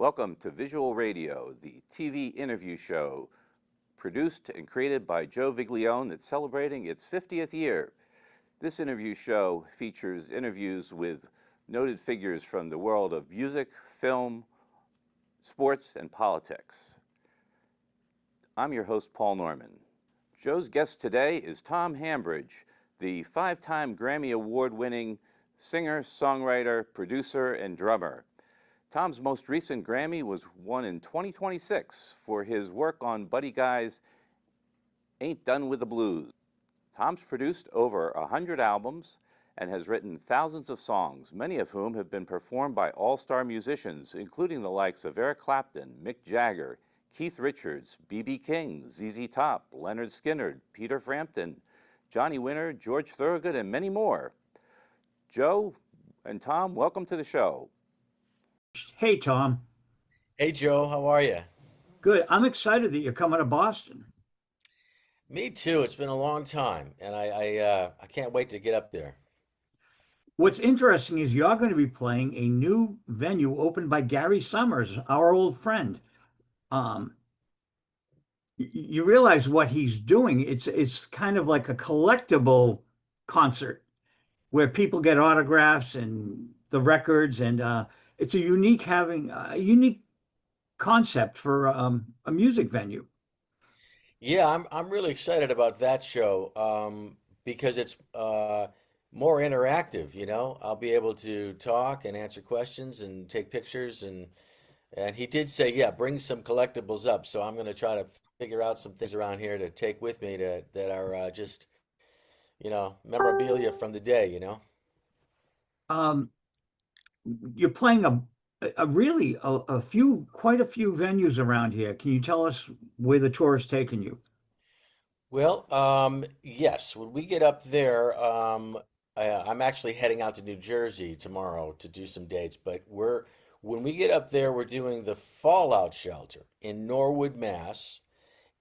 Welcome to Visual Radio, the TV interview show produced and created by Joe Viglione that's celebrating its 50th year. This interview show features interviews with noted figures from the world of music, film, sports, and politics. I'm your host, Paul Norman. Joe's guest today is Tom Hambridge, the five-time Grammy Award-winning singer, songwriter, producer, and drummer. Tom's most recent Grammy was won in 2026 for his work on Buddy Guy's Ain't Done with the Blues. Tom's produced over 100 albums and has written thousands of songs, many of whom have been performed by all-star musicians, including the likes of Eric Clapton, Mick Jagger, Keith Richards, B.B. King, ZZ Top, Leonard Skinner, Peter Frampton, Johnny Winter, George Thorogood, and many more. Joe and Tom, welcome to the show. Hey, Tom. Hey, Joe. How are you? Good. I'm excited that you're coming to Boston. Me too. It's been a long time, and I can't wait to get up there. What's interesting is you're going to be playing a new venue opened by Gary Summers, our old friend. You realize what he's doing. It's kind of like a collectible concert where people get autographs and the records, and it's a unique concept for a music venue. Yeah, I'm really excited about that show because it's more interactive, you know. I'll be able to talk and answer questions and take pictures and he did say, yeah, bring some collectibles up. So I'm going to try to figure out some things around here to take with me that are just, you know, memorabilia from the day, you know. You're playing quite a few venues around here. Can you tell us where the tour has taken you? Well, yes, when we get up there, I'm actually heading out to New Jersey tomorrow to do some dates, but when we get up there, we're doing the Fallout Shelter in Norwood, Mass,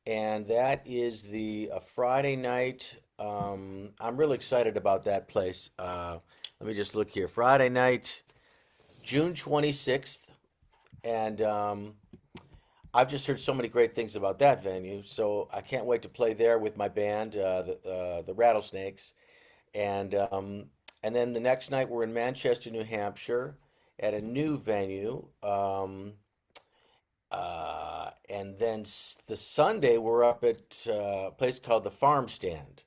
and that is a Friday night. I'm really excited about that place. Let me just look here. Friday night, June 26th, and I've just heard so many great things about that venue, so I can't wait to play there with my band, the Rattlesnakes, and then the next night we're in Manchester, New Hampshire, at a new venue, and then the Sunday we're up at a place called the Farm Stand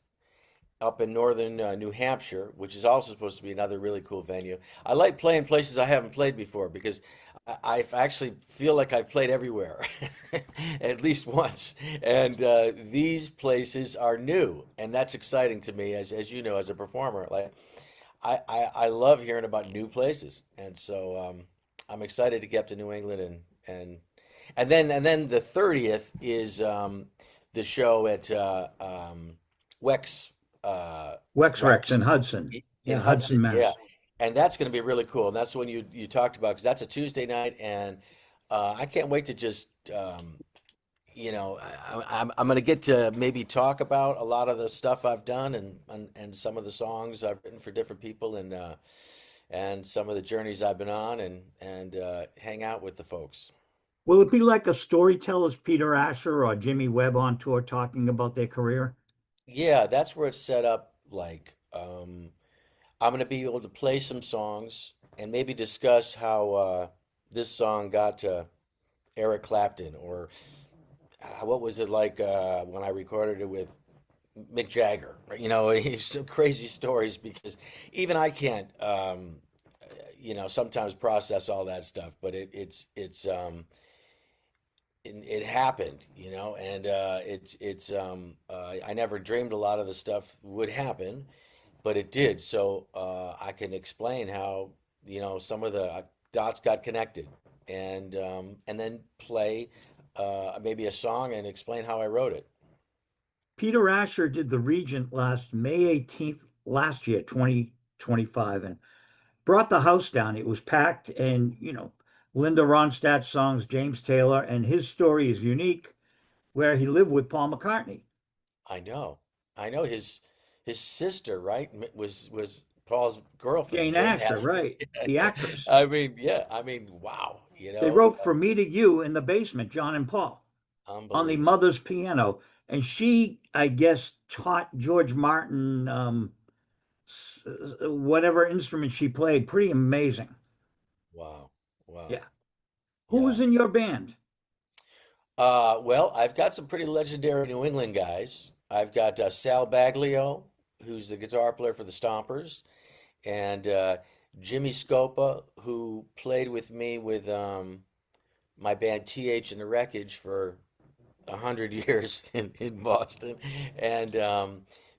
up in northern New Hampshire, which is also supposed to be another really cool venue. I like playing places I haven't played before because I actually feel like I've played everywhere at least once. And these places are new, and that's exciting to me, as you know, as a performer. Like I love hearing about new places, and so I'm excited to get up to New England and then the 30th is the show at Wex Rex in Hudson. In Hudson, Mass. yeah. And that's going to be really cool. And that's the one you talked about because that's a Tuesday night, and I can't wait to just you know, I'm going to get to maybe talk about a lot of the stuff I've done and some of the songs I've written for different people and some of the journeys I've been on and hang out with the folks. Will it be like a Storytellers Peter Asher or Jimmy Webb on tour talking about their career? Yeah, that's where it's set up. Like, I'm going to be able to play some songs and maybe discuss how this song got to Eric Clapton, or what was it like when I recorded it with Mick Jagger. You know, some crazy stories because even I can't, you know, sometimes process all that stuff. But it happened, you know, and I never dreamed a lot of the stuff would happen, but it did. So I can explain how, you know, some of the dots got connected, and then play maybe a song and explain how I wrote it. Peter Asher did the Regent last May 18th last year, 2025, and brought the house down. It was packed, and you know, Linda Ronstadt songs, James Taylor, and his story is unique, where he lived with Paul McCartney. I know his sister, right, was Paul's girlfriend, Jane Jane Asher, Asher. right? The actress. I mean, yeah, I mean, wow, They wrote "For Me to You" in the basement, John and Paul, on the unbelievable. mother's piano. And she, I guess, taught George Martin whatever instrument she played. Pretty amazing. Wow, wow, Yeah. Who yeah. was in your band? Well, I've got some pretty legendary New England guys. I've got Sal Baglio, who's the guitar player for the Stompers, and Jimmy Scopa, who played with me with my band TH and the Wreckage for 100 years in Boston, and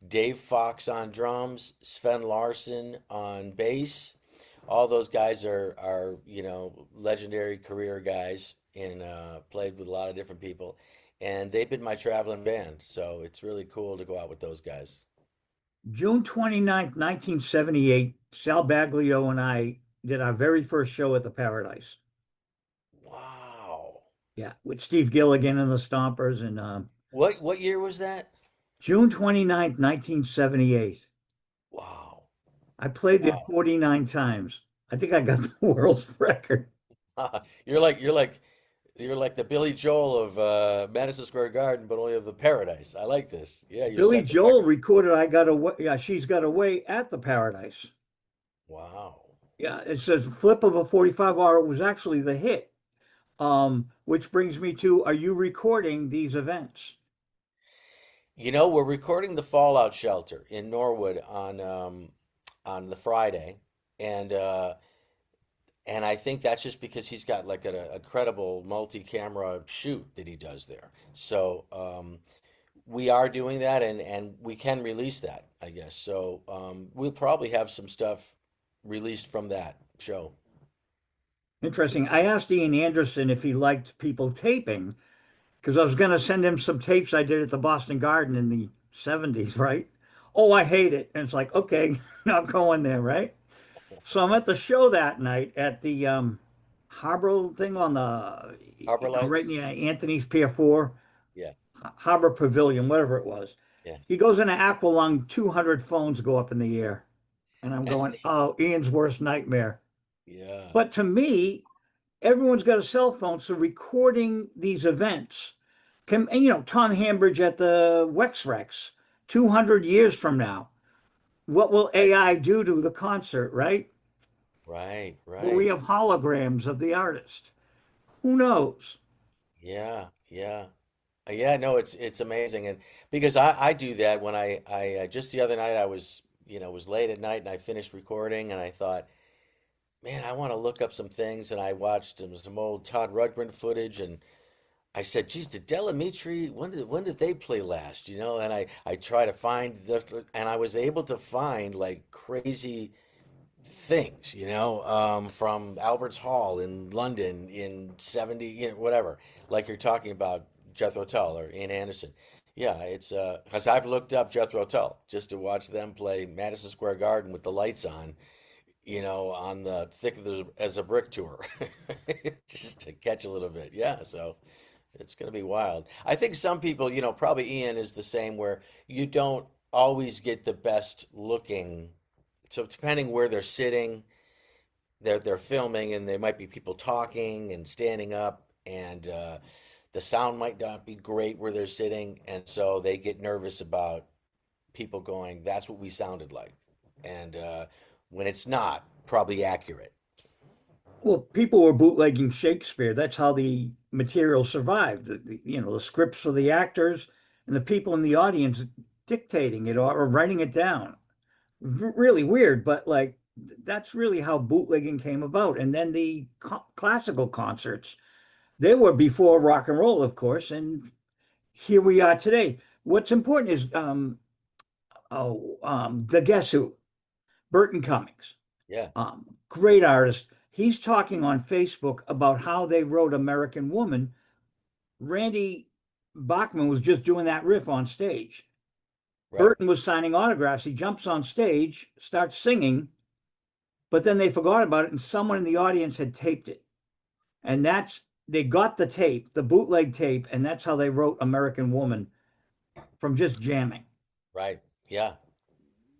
Dave Fox on drums, Sven Larson on bass. All those guys are legendary career guys and played with a lot of different people, and they've been my traveling band. So it's really cool to go out with those guys. June 29th, 1978, Sal Baglio and I did our very first show at the Paradise. Wow. Yeah, with Steve Gilligan and the Stompers. And What year was that? June 29th, 1978. Wow. I played there Wow. 49 times. I think I got the world's record. You're like the Billy Joel of Madison Square Garden, but only of the Paradise. I like this. Yeah, you Billy set the Joel record. recorded "I Got Away." Yeah, "She's Got Away" at the Paradise. Wow. Yeah, it says "Flip of a 45" or it was actually the hit. Which brings me to, are you recording these events? We're recording the Fallout Shelter in Norwood on the Friday, and I think that's just because he's got like a credible multi-camera shoot that he does there. So we are doing that, and we can release that, I guess. So we'll probably have some stuff released from that show. Interesting. I asked Ian Anderson if he liked people taping because I was going to send him some tapes I did at the Boston Garden in the 70s, right? Oh, I hate it. And it's like, okay, not going there, right? So I'm at the show that night at the Harbor thing on the, Harbor right Lights? near Anthony's Pier 4, Yeah, Harbor Pavilion, whatever it was. yeah, He goes into Aqualung, 200 phones go up in the air. And I'm going, oh, Ian's worst nightmare. yeah. But to me, everyone's got a cell phone, so recording these events can, and Tom Hambridge at the Wex Rex, 200 years from now, what will Right, AI do to the concert, right? right, Will we right. have holograms of the artist? Who knows? Yeah, yeah. Yeah, no, it's amazing, and because I do that when I just the other night I was late at night and I finished recording and I thought, man, I want to look up some things, and I watched some old Todd Rundgren footage, and I said, geez, did Delamitri, when did they play last? And I try to find and I was able to find like crazy things, from Albert's Hall in London in 70, whatever, like you're talking about Jethro Tull or Ian Anderson. Yeah, it's because I've looked up Jethro Tull just to watch them play Madison Square Garden with the lights on, on the Thick as a Brick tour, just to catch a little bit. Yeah, so it's going to be wild. I think some people, probably Ian is the same where you don't always get the best looking. So depending where they're sitting, they're filming, and there might be people talking and standing up, and the sound might not be great where they're sitting, and so they get nervous about people going, "That's what we sounded like," and when it's not probably accurate. Well, people were bootlegging Shakespeare. That's how the material survived. The scripts for the actors and the people in the audience dictating it or writing it down. Really weird, but like that's really how bootlegging came about. And then the classical concerts, they were before rock and roll, of course, and here we are today. What's important is the Guess Who, Burton Cummings, Yeah, great artist. He's talking on Facebook about how they wrote American Woman. Randy Bachman was just doing that riff on stage. right, Burton was signing autographs. He jumps on stage, starts singing, but then they forgot about it, and someone in the audience had taped it. And they got the tape, the bootleg tape, and that's how they wrote American Woman from just jamming. right. Yeah,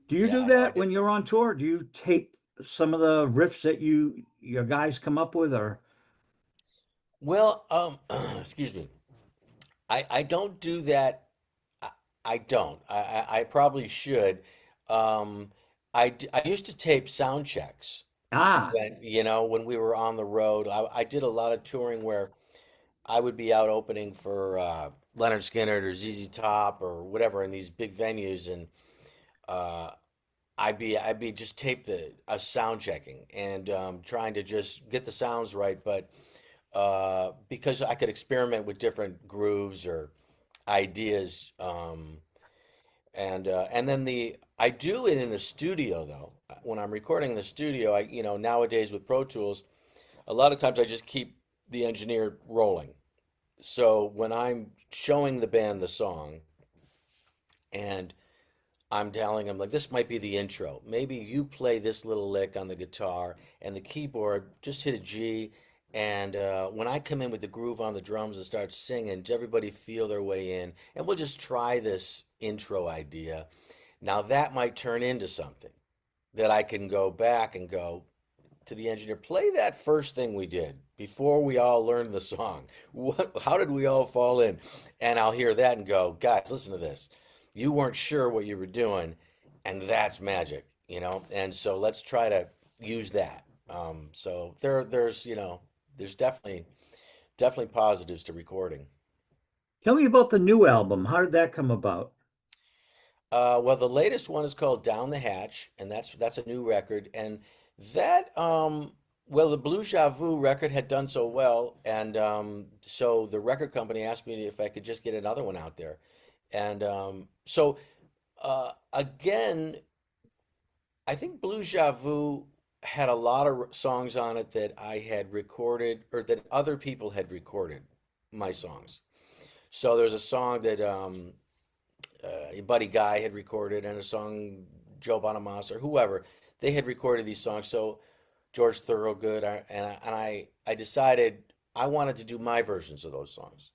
Do you Yeah, do I know I that did. when you're on tour? Do you tape some of the riffs that your guys come up with, or Well, excuse me. I don't do that. I, I don't. I probably should. Um, I used to tape sound checks ah, when, when we were on the road. I did a lot of touring where I would be out opening for Leonard Skinner or ZZ Top or whatever in these big venues, and uh, I'd be just tape the sound checking and trying to just get the sounds right, but because I could experiment with different grooves or ideas, and then I do it in the studio though. When I'm recording in the studio, nowadays with Pro Tools, a lot of times I just keep the engineer rolling. So when I'm showing the band the song and I'm telling them, like, this might be the intro. Maybe you play this little lick on the guitar and the keyboard, just hit a G. And when I come in with the groove on the drums and start singing, everybody feel their way in. And we'll just try this intro idea. Now that might turn into something that I can go back and go to the engineer, play that first thing we did before we all learned the song. How did we all fall in? And I'll hear that and go, guys, listen to this. You weren't sure what you were doing, and that's magic, And so let's try to use that. So there's definitely positives to recording. tell me about the new album. How did that come about? Well, the latest one is called Down the Hatch, and that's a new record. And that, well, the Blu Ja Vu record had done so well, and so the record company asked me if I could just get another one out there. And again, I think Blu Ja Vu had a lot of songs on it that I had recorded or that other people had recorded my songs. So there's a song that Buddy Guy had recorded and a song Joe Bonamassa or whoever they had recorded these songs. So George Thorogood and I decided I wanted to do my versions of those songs.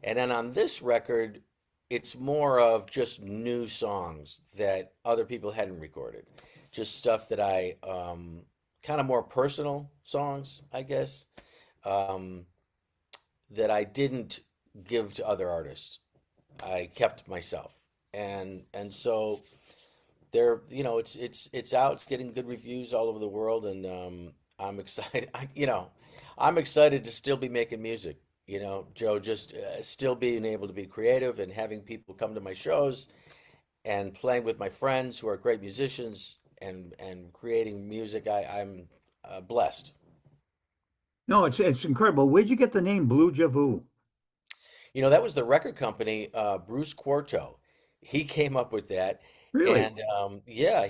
And then on this record, it's more of just new songs that other people hadn't recorded, just stuff that I kind of more personal songs, I guess, um, that I didn't give to other artists. I kept myself, and so it's out. It's getting good reviews all over the world, and I'm excited. I'm excited to still be making music. Joe, just still being able to be creative and having people come to my shows and playing with my friends who are great musicians and creating music. I'm blessed. No, it's incredible. Where'd you get the name Blue Ja Vu? That was the record company, Bruce Quarto. He came up with that, Really? and yeah,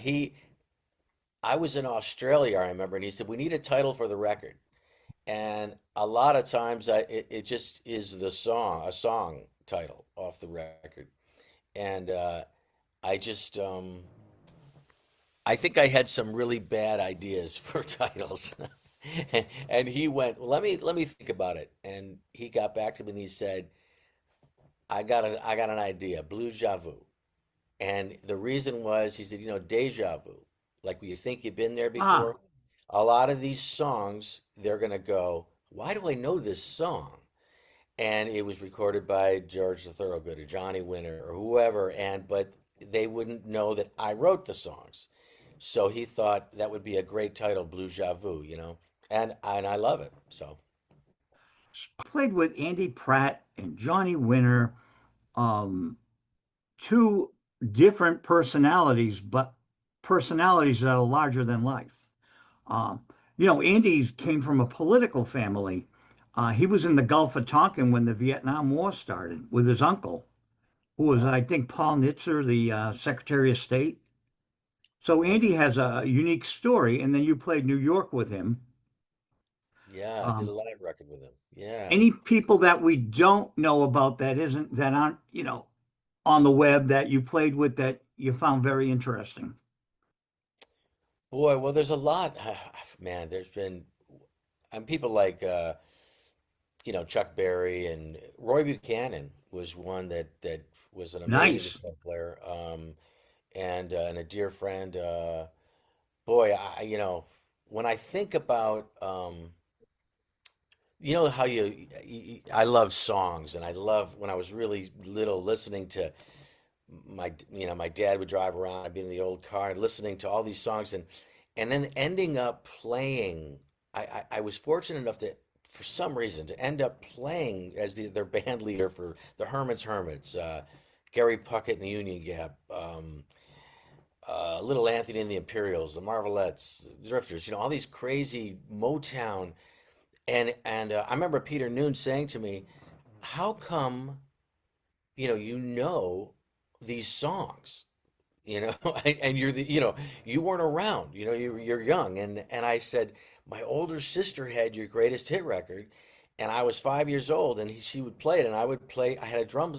I was in Australia, I remember, and he said we need a title for the record. And a lot of times it just is a song title off the record. And I just, I think I had some really bad ideas for titles. And he went, well, let me think about it. And he got back to me and he said, I got an idea, Blu Ja Vu. And the reason was, he said, deja vu, like you think you've been there Ah, before. A lot of these songs, they're going to go, why do I know this song? And it was recorded by George the Thorogood or Johnny Winter or whoever, but they wouldn't know that I wrote the songs. So he thought that would be a great title, Blu Ja Vu. And I love it. So played with Andy Pratt and Johnny Winter. Um, two different personalities, but personalities that are larger than life. Um, Andy came from a political family. He was in the Gulf of Tonkin when the Vietnam War started with his uncle, who was, wow. I think, Paul Nitzer, the Secretary of State. So Andy has a unique story, and then you played New York with him. Yeah, I did a Um, live record with him. Yeah. any people that we don't know about that aren't, on the web that you played with that you found very interesting? Boy, well, there's a lot, man. There's been people like Chuck Berry and Roy Buchanan was one that was an amazing Nice. guitar player. and a dear friend. Boy, when I think about, how I love songs, and I love when I was really little listening to my dad would drive around, I'd be in the old car and listening to all these songs, and then ending up playing. I was fortunate enough to, for some reason, to end up playing as their band leader for the Hermits, Gary Puckett and the Union Gap, Little Anthony and the Imperials, the Marvelettes, the Drifters, all these crazy Motown. And I remember Peter Noon saying to me, "How come, you know these songs, and you weren't around, you're young." And I said, "My older sister had your greatest hit record, and I was 5 years old, and she would play it, and I would play. I had a drum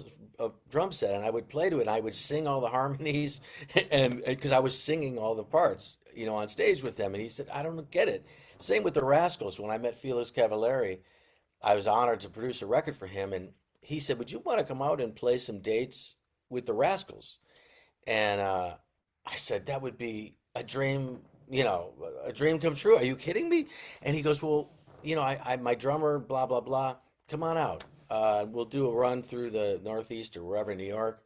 set, and I would play to it, and I would sing all the harmonies, and because I was singing all the parts, on stage with them." And he said, "I don't get it." Same with the Rascals. When I met Felix Cavallari, I was honored to produce a record for him, and he said, "Would you want to come out and play some dates with the Rascals?" And I said, "That would be a dream come true. Are you kidding me?" And he goes, "Well, my drummer, blah, blah, blah, come on out. We'll do a run through the Northeast or wherever, New York."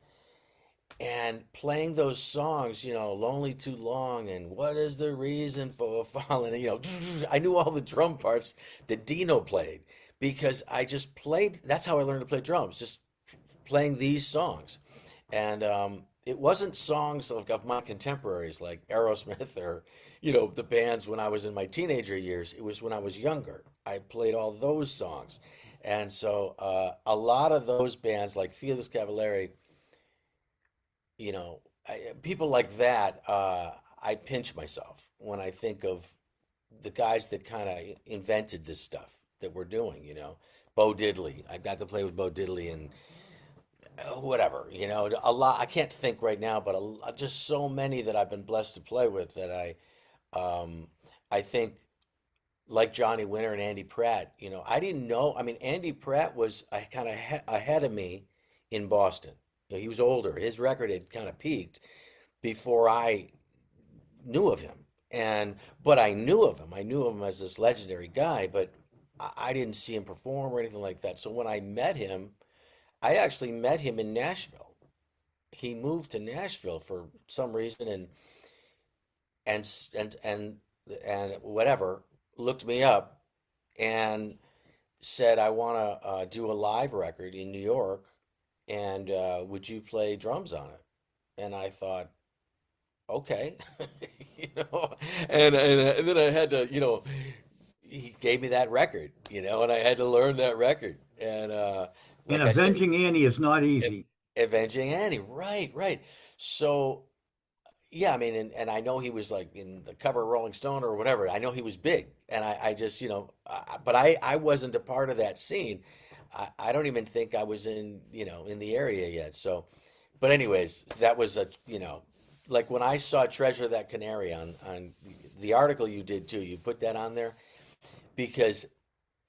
And playing those songs, Lonely Too Long and What Is the Reason for Falling, I knew all the drum parts that Dino played because I just played. That's how I learned to play drums, just playing these songs. And it wasn't songs of my contemporaries like Aerosmith or, the bands when I was in my teenager years. It was when I was younger. I played all those songs. And so a lot of those bands like Felix Cavallari, people like that, I pinch myself when I think of the guys that kind of invented this stuff that we're doing, Bo Diddley. I got to play with Bo Diddley and whatever, a lot. I can't think right now, but just so many that I've been blessed to play with that I think like Johnny Winter and Andy Pratt, I didn't know. I mean, Andy Pratt was kind of ahead of me in Boston. He was older. His record had kind of peaked before I knew of him. But I knew of him. I knew of him as this legendary guy, but I didn't see him perform or anything like that. So when I met him, I actually met him in Nashville. He moved to Nashville for some reason and s- and whatever, looked me up and said, "I want to do a live record in New York, and would you play drums on it?" And I thought, okay, you know, and then I had to, he gave me that record, and I had to learn that record. And And like I say, avenging Annie is not Av- easy. Avenging Annie, right, right. So yeah, I mean, and I know he was like in the cover of Rolling Stone or whatever. I know he was big, and I just, but I wasn't a part of that scene. I don't even think I was in the area yet. So, but anyways, that was like when I saw Treasure That Canary on the article you did too. You put that on there because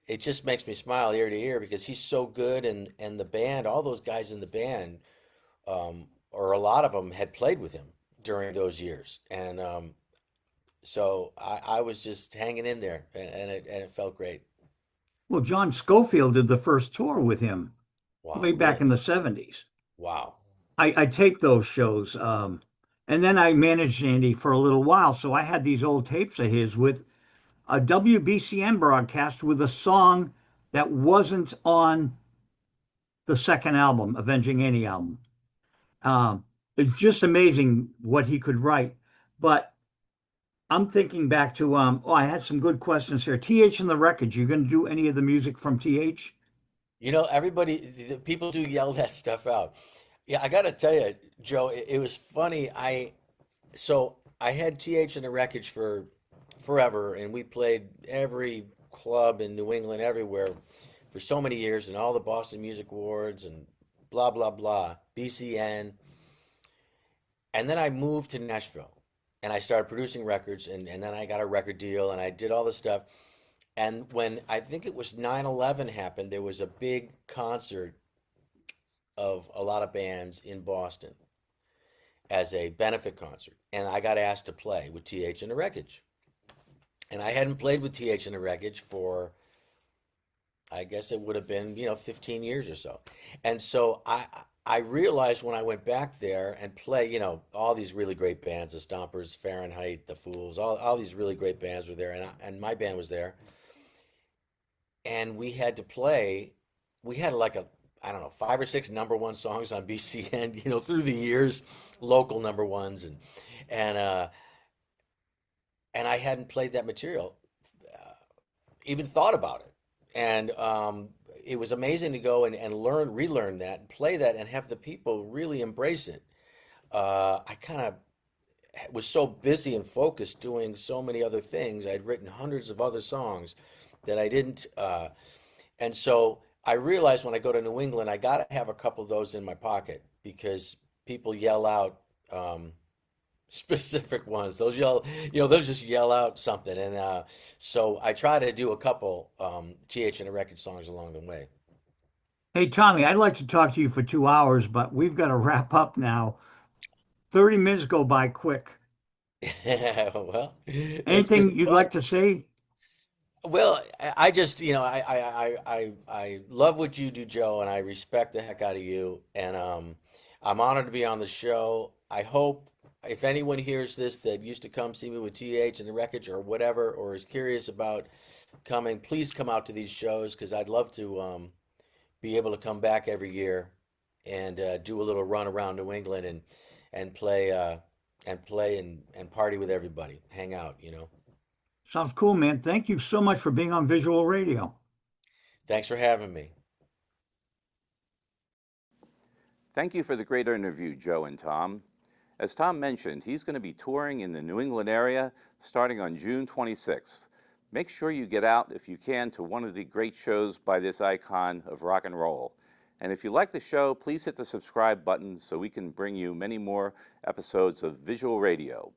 it just makes me smile ear to ear because he's so good, and the band, all those guys in the band, or a lot of them had played with him during those years, and so I was just hanging in there, and it felt great. Well, John Scofield did the first tour with him Wow, way back in really? the 70s. Wow. I taped those shows. And then I managed Andy for a little while. So I had these old tapes of his with a WBCN broadcast with a song that wasn't on the second album, Avenging Annie album. Um, it's just amazing what he could write. But I'm thinking back to I had some good questions here. TH and the Wreckage, you going to do any of the music from TH? Everybody, the people do yell that stuff out. Yeah, I got to tell you, Joe, it was funny. I had TH in the Wreckage for forever, and we played every club in New England, everywhere, for so many years, and all the Boston Music Awards and blah blah blah, BCN. And then I moved to Nashville, and I started producing records, and then I got a record deal, and I did all this stuff. And when I think it was 9/11 happened, there was a big concert of a lot of bands in Boston. as a benefit concert, and I got asked to play with TH and the Wreckage. And I hadn't played with TH and the Wreckage for, I guess it would have been, 15 years or so. And so I realized when I went back there and play, all these really great bands, the Stompers, Fahrenheit, the Fools, all these really great bands were there, and my band was there. And we had to play, we had like I don't know, 5 or 6 number one songs on BCN, through the years, local number ones, and uh, and I hadn't played that material, even thought about it. And it was amazing to go and relearn that, and play that, and have the people really embrace it. I kind of was so busy and focused doing so many other things. I'd written hundreds of other songs that I didn't. And so I realized when I go to New England, I got to have a couple of those in my pocket, because people yell out specific ones. Those they'll just yell out something. And so I try to do a couple TH and the Record songs along the way. Hey, Tommy, I'd like to talk to you for 2 hours, but we've got to wrap up now. 30 minutes go by quick. Well, it's been Anything you'd fun. like to say? Well, I just, I love what you do, Joe, and I respect the heck out of you. And I'm honored to be on the show. I hope if anyone hears this that used to come see me with TH and the Wreckage or whatever, or is curious about coming, please come out to these shows, because I'd love to be able to come back every year and do a little run around New England and play and party with everybody, hang out. Sounds cool, man. Thank you so much for being on Visual Radio. Thanks for having me. Thank you for the great interview, Joe and Tom. As Tom mentioned, he's going to be touring in the New England area starting on June 26th. Make sure you get out, if you can, to one of the great shows by this icon of rock and roll. And if you like the show, please hit the subscribe button so we can bring you many more episodes of Visual Radio.